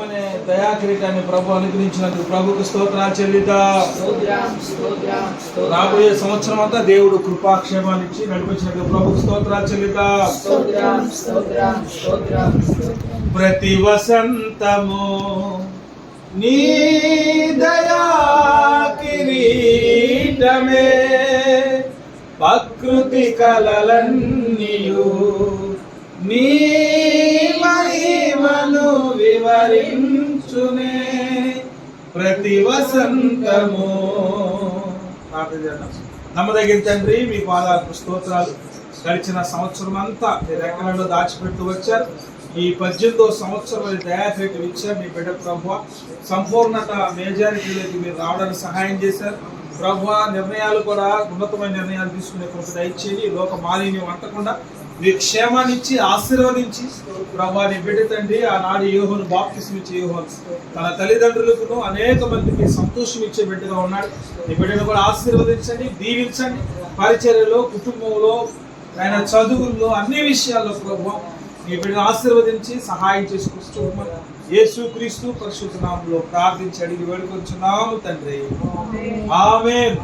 అనే దయా కిరీటాన్ని ప్రభు అనుగ్రహించినందుకు ప్రభుకు స్తోత్రాలు చెల్లిద్దాం. రాబోయే సంవత్సరం అంతా దేవుడు కృపాక్షేమాన్ని ఇచ్చి నడిపించినట్టు ప్రభుకు స్తోత్రాలు చెల్లిద్దాం. ప్రతి వసంతము నీ దయా కిరీటమే ప్రకృతి కలలన్నీయు నీ మహిమను వివరించునే ప్రతి వసంతము. నమ్మదగిన తండ్రి, మీ పాదాలకు స్తోత్రాలు. గడిచిన సంవత్సరం అంతా మీ రెక్కలలో దాచిపెట్టు వచ్చారు. ఈ 18వ సంవత్సరం దయాకిరీటం ఇచ్చారు. మీ బిడ్డ ప్రభువా సంపూర్ణత మేజారిటీలోకి మీరు రావడానికి సహాయం చేశారు. ప్రభువా నిర్ణయాలు కూడా ఉన్నతమైన నిర్ణయాలు తీసుకునే కృప దయచేయండి. లోక మాలిన్యం అంటకుండా మీ క్షేమాన్ని ఇచ్చి ఆశీర్వదించి ప్రభువా నీ బిడ్డ తండ్రి ఆనాడు యోహోను బాప్తిస్మం ఇచ్చే యోహోను తన తల్లిదండ్రులకు అనేక మందికి సంతోషం ఇచ్చే బిడ్డగా ఉన్నాడు. నీ బిడ్డను కూడా ఆశీర్వదించండి, దీవించండి. పరిచర్యలో, కుటుంబంలో, ఆయన చదువుల్లో, అన్ని విషయాల్లో ప్రభువా నీ బిడ్డను ఆశీర్వదించి సహాయం చేసుకుంటూ యేసుక్రీస్తు పరిశుద్ధ నామములో ప్రార్థించి అడిగి వేడుకొంచున్నాము తండ్రి. ఆమేన్.